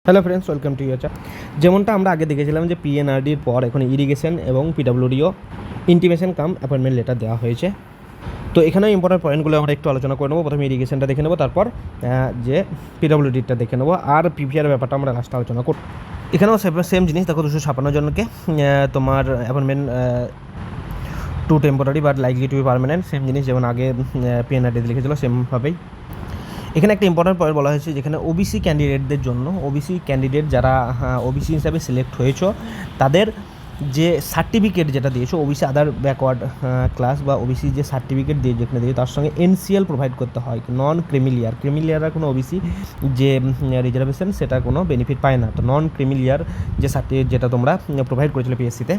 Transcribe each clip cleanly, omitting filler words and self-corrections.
Hello friends, welcome to ইয়ার। যেমনটা আমরা আগে দেখেছিলাম যে পিএনআরডির পর এখন ইরিগেশন এবং পিডব্লিউডিও ইন্টিমেশন কাম অ্যাপয়েন্টমেন্ট লেটার দেওয়া হয়েছে। তো এখানে ইম্পর্টেন্ট পয়েন্টগুলো আমরা একটু আলোচনা করে নেবো। প্রথমে ইরিগেশনটা দেখে নেবো, তারপর যে পিডব্লিউডিটা দেখে নেবো, আর পিভিআর ব্যাপারটা আমরা লাস্টে আলোচনা করব। এখানেও সেম জিনিস দেখো, 256 জনকে তোমার appointment to temporary but likely to be permanent, same জিনিস যেমন আগে পিএনআরডি লিখেছিল সেমভাবেই। এখানে একটা ইম্পর্টেন্ট পয়েন্ট বলা হয়েছে, যেখানে ওবিসি ক্যান্ডিডেটদের জন্য, ওবিসি ক্যান্ডিডেট যারা ওবিসি হিসাবে সিলেক্ট হয়েছো, তাদের যে সার্টিফিকেট যেটা দিয়েছো ওবিসি আদার ব্যাকওয়ার্ড ক্লাস বা ওবিসি যে সার্টিফিকেট দিয়ে যেখানে দিয়ে তার সঙ্গে এনসিএল প্রোভাইড করতে হয়। নন ক্রিমিলিয়াররা কোনো ওবিসি যে রিজার্ভেশন সেটা কোনো বেনিফিট পায় না। তো নন ক্রিমিলিয়ার যে সার্টিফিকেট যেটা তোমরা প্রোভাইড করেছিলে পিএসসিতে,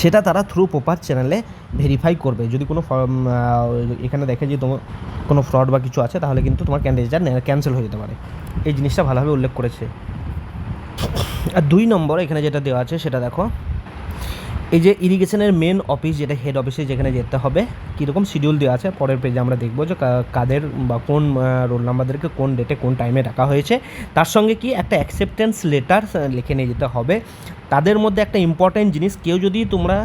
সেটা তারা থ্রু প্রপার চ্যানেলে ভেরিফাই করবে। যদি কোনো এখানে দেখে যে তোমার কোনো ফ্রড বা কিছু আছে, তাহলে কিন্তু তোমার ক্যান্ডিডেটটা ক্যান্সেল হয়ে যেতে পারে। এই জিনিসটা ভালোভাবে উল্লেখ করেছে। আর 2 নম্বর এখানে যেটা দেওয়া আছে সেটা দেখো, এই যে ইরিগেশনের মেন অফিস যেটা হেড অফিসে যেখানে যেতে হবে, কীরকম শিডিউল দেওয়া আছে পরের পেজে আমরা দেখবো যে কাদের বা কোন রোল নাম্বারদেরকে কোন ডেটে কোন টাইমে ডাকা হয়েছে। তার সঙ্গে কি একটা অ্যাকসেপ্টেন্স লেটার লিখে নিয়ে যেতে হবে। তাদের মধ্যে একটা ইম্পর্ট্যান্ট জিনিস, কেউ যদি তোমরা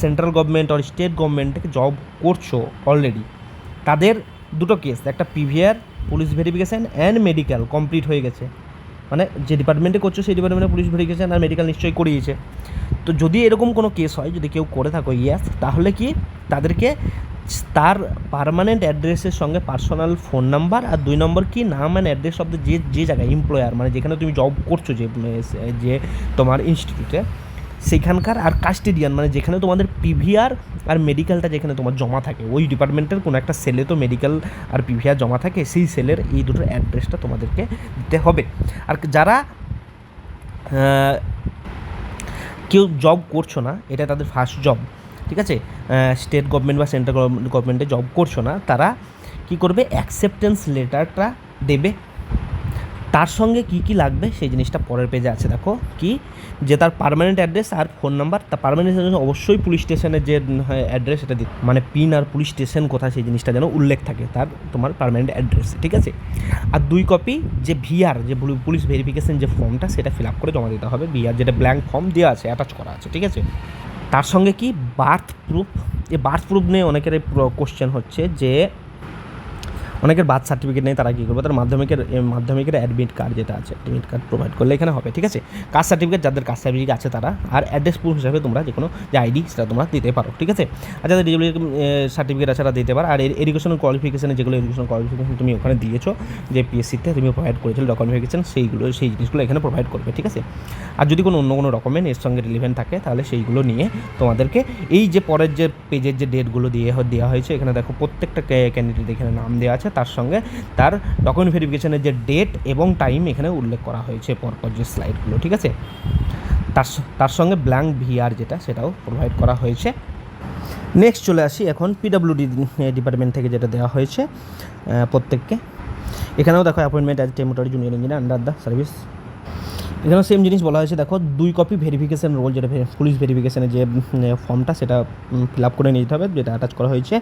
সেন্ট্রাল গভর্নমেন্ট আর স্টেট গভর্নমেন্ট থেকে জব করছো অলরেডি, তাদের দুটো কেস, একটা PVR police verification and medical complete হয়ে গেছে, মানে যে ডিপার্টমেন্টে করছো সেই ডিপার্টমেন্টে পুলিশ ভেরিফিকেশান আর মেডিকেল নিশ্চয়ই করিয়েছে। তো যদি এরকম কোনো কেস হয়, যদি কেউ করে থাকো ইয়াস, তাহলে কি তাদেরকে তার পার্মানেন্ট অ্যাড্রেসের সঙ্গে পার্সোনাল ফোন নাম্বার, আর 2 নম্বর কি নাম অ্যান্ড অ্যাড্রেস অফ দ্য যে জায়গায় এমপ্লয়ার, মানে যেখানে তুমি জব করছো যে তোমার ইনস্টিটিউটে, সেখানকার, আর কাস্টেডিয়ান মানে যেখানে তোমাদের পিভিআর আর মেডিকেলটা যেখানে তোমার জমা থাকে, ওই ডিপার্টমেন্টের কোনো একটা সেলে তো মেডিকেল আর পিভিআর জমা থাকে, সেই সেলের এই দুটোর অ্যাড্রেসটা তোমাদেরকে দিতে হবে। আর যারা কেউ জব করছো না, এটা তাদের ফার্স্ট জব, ঠিক আছে, স্টেট গভর্নমেন্ট বা সেন্ট্রাল গভর্নমেন্টে জব করছো না, তারা কি করবে, অ্যাকসেপ্টেন্স লেটারটা দেবে। তার সঙ্গে কি কি লাগবে সেই জিনিসটা পরের পেজে আছে। দেখো কি, যে তার পার্মানেন্ট অ্যাড্রেস আর ফোন নাম্বার। তার পার্মানেন্ট অ্যাড্রেস অবশ্যই পুলিশ স্টেশনের যে অ্যাড্রেস সেটা দিতে, মানে পিন আর পুলিশ স্টেশন কোথায় সেই জিনিসটা যেন উল্লেখ থাকে তার তোমার পার্মানেন্ট অ্যাড্রেস, ঠিক আছে। আর 2 কপি যে ভিআর, যে পুলিশ ভেরিফিকেশন যে ফর্মটা, সেটা ফিল আপ করে জমা দিতে হবে। ভিআর যেটা ব্ল্যাঙ্ক ফর্ম দেওয়া আছে, অ্যাটাচ করা আছে, ঠিক আছে। তার সঙ্গে কি বার্থ প্রুফ। এই বার্থ প্রুফ নিয়ে অনেকের কোশ্চেন হচ্ছে যে অনেকের বার্থ সার্টিফিকেট নেই, তারা কী করবে, তার মাধ্যমিকের অ্যাডমিট কার্ড যেটা আছে, অ্যাডমিট কার্ড প্রোভাইড করলে এখানে হবে, ঠিক আছে। কাস্ট সার্টিফিকেট, যাদের কাস্ট সার্টিফিকেট আছে তারা, আর অ্যাড্রেস প্রুফ হিসাবে তোমরা যে কোনো যে আইডি সেটা তোমরা দিতে পারো, ঠিক আছে। আর যাদের ডিজিটাল সার্টিফিকেট আছে তারা দিতে পারো। আর এডুকেশনাল কোয়ালিফিকেশানে যেগুলো এডুকেশনাল কোয়ালিফিকেশান তুমি ওখানে দিয়েছো, যে পিএসসিতে তুমি প্রোভাইড করেছিল ডকুমেন্টিফিকেশান, সেই জিনিসগুলো এখানে প্রোভাইড করবে, ঠিক আছে। আর যদি অন্য কোনো ডকুমেন্ট এর সঙ্গে রিলেভেন্ট থাকে, তাহলে সেইগুলো নিয়ে তোমাদেরকে এই যে পরের যে পেজের যে ডেটগুলো দেওয়া হয়েছে, এখানে দেখো প্রত্যেকটা ক্যান্ডিডেট এখানে নাম দেওয়া আছে, তার সঙ্গে তার ডকুমেন্ট ভেরিফিকেশনের যে ডেট এবং টাইম এখানে উল্লেখ করা হয়েছে পরপর যে স্লাইডগুলো, ঠিক আছে। তার সঙ্গে ব্ল্যাঙ্ক ভিআর যেটা, সেটাও প্রোভাইড করা হয়েছে। নেক্সট চলে আসি এখন পিডব্লিউডি ডিপার্টমেন্ট থেকে যেটা দেওয়া হয়েছে প্রত্যেককে। এখানেও দেখো appointment as temporary junior engineer under the service, এখানেও সেম জিনিস বলা হয়েছে। দেখো 2 কপি ভেরিফিকেশান রোল, যেটা পুলিশ ভেরিফিকেশানের যে ফর্মটা, সেটা ফিল আপ করে নিয়ে যেতে হবে, যেটা অ্যাটাচ করা হয়েছে।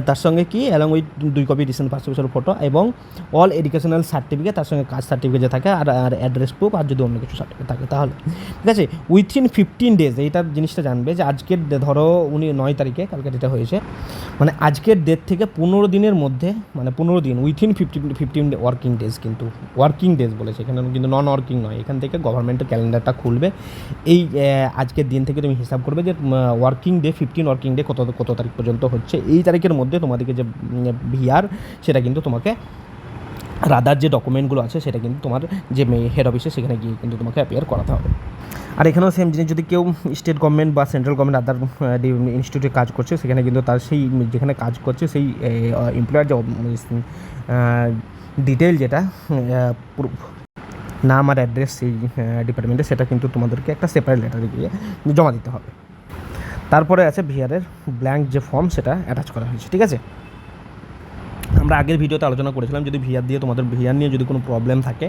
তার সঙ্গে কি along with 2 copy recent pass বছর ফটো এবং অল এডুকেশনাল সার্টিফিকেট, তার সঙ্গে কাস্ট সার্টিফিকেট যে থাকে, আর অ্যাড্রেস প্রুফ, আর যদি অন্য কিছু সার্টিফিকেট থাকে তাহলে, ঠিক আছে। উইথিন 15 ডেজ, এইটার জিনিসটা জানবে যে আজকের ধরো উনি 9 তারিখে, কালকে যেটা হয়েছে, মানে আজকের ডেট থেকে 15 দিনের মধ্যে, মানে 15 দিন উইথিন 15 ওয়ার্কিং ডেজ, কিন্তু ওয়ার্কিং ডেজ বলেছে এখানে, কিন্তু নন ওয়ার্কিং নয়। এখান থেকে গভর্নমেন্টের ক্যালেন্ডারটা খুলবে, এই আজকের দিন থেকে তুমি হিসাব করবে যে ওয়ার্কিং ডে, 15 ওয়ার্কিং ডে কত তারিখ পর্যন্ত হচ্ছে, এই তারিখের মধ্যে তোমাদেরকে যে ভিআর, সেটা কিন্তু তোমাকে রাদার যে ডকুমেন্টগুলো আছে সেটা কিন্তু তোমার যে হেড অফিসে, সেখানে গিয়ে কিন্তু তোমাকে অ্যাপিয়ার করাতে হবে। আর এখানেও সেম জিনিস, যদি কেউ স্টেট গভর্নমেন্ট বা সেন্ট্রাল গভর্নমেন্ট আদার ইনস্টিটিউটে কাজ করছে, সেখানে কিন্তু তার সেই যেখানে কাজ করছে সেই এমপ্লয়ার যে ডিটেল যেটা নাম আর অ্যাড্রেস সেই ডিপার্টমেন্টে, সেটা কিন্তু তোমাদেরকে একটা সেপারেট লেটারে গিয়ে জমা দিতে হবে। তারপরে আছে ভিআরের ব্ল্যাঙ্ক যে ফর্ম, সেটা অ্যাটাচ করা হয়েছে, ঠিক আছে। আমরা আগের ভিডিওতে আলোচনা করেছিলাম যদি ভিআর দিয়ে তোমাদের ভিআর নিয়ে যদি কোনো প্রবলেম থাকে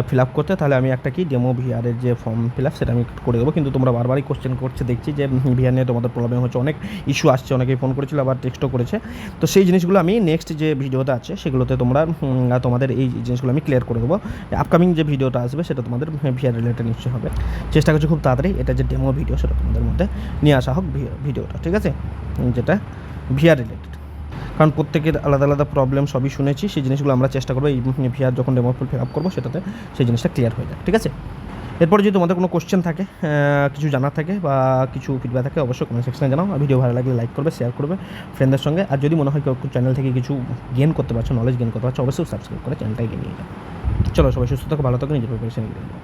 ফিল আপ করতে, তাহলে আমি একটা কি ডেমো ভিআরের যে ফর্ম ফিল আপ সেটা আমি করে দেবো। কিন্তু তোমরা বারবারই কোশ্চেন করছে দেখছি যে ভিআর নিয়ে তোমাদের প্রবলেম হচ্ছে, অনেক ইস্যু আসছে, অনেকেই ফোন করেছিল আবার টেক্সটও করেছে। তো সেই জিনিসগুলো আমি নেক্সট যে ভিডিওতে আছে সেগুলোতে তোমরা তোমাদের এই জিনিসগুলো আমি ক্লিয়ার করে দেবো। আপকামিং যে ভিডিওটা আসবে সেটা তোমাদের ভিআর রিলেটেড নিশ্চয়ই হবে। চেষ্টা করছি খুব তাড়াতাড়ি এটা যে ডেমো ভিডিও সেটা তোমাদের মধ্যে নিয়ে আসা হোক ভিডিওটা, ঠিক আছে, যেটা ভিআর রিলেটেড। কারণ প্রত্যেকের আলাদা আলাদা প্রবলেম সবই শুনেছি, সেই জিনিসগুলো আমরা চেষ্টা করবো এই ভিআর যখন ডেমো ফিল আপ করবো সেটাতে সেই জিনিসটা ক্লিয়ার হয়ে যায়, ঠিক আছে। এরপরে যদি তোমাদের কোনো কোশ্চেন থাকে, কিছু জানার থাকে বা কিছু ফিডব্যাক থাকে, অবশ্যই কমেন্ট সেকশনে জানাও। আর ভিডিও ভালো লাগলে লাইক করবে, শেয়ার করবে ফ্রেন্ডদের সঙ্গে। আর যদি মনে হয় কেউ চ্যানেল থেকে কিছু গেন করতে পারছো, নলেজ গেন করতে পারছো, অবশ্যই সাবস্ক্রাইব করে চ্যানেলটাকে নিয়ে যাও। চলো সবাই সুস্থ থাকো, ভালো থাকো, নিজের প্রিপারেশন নিয়ে যাও।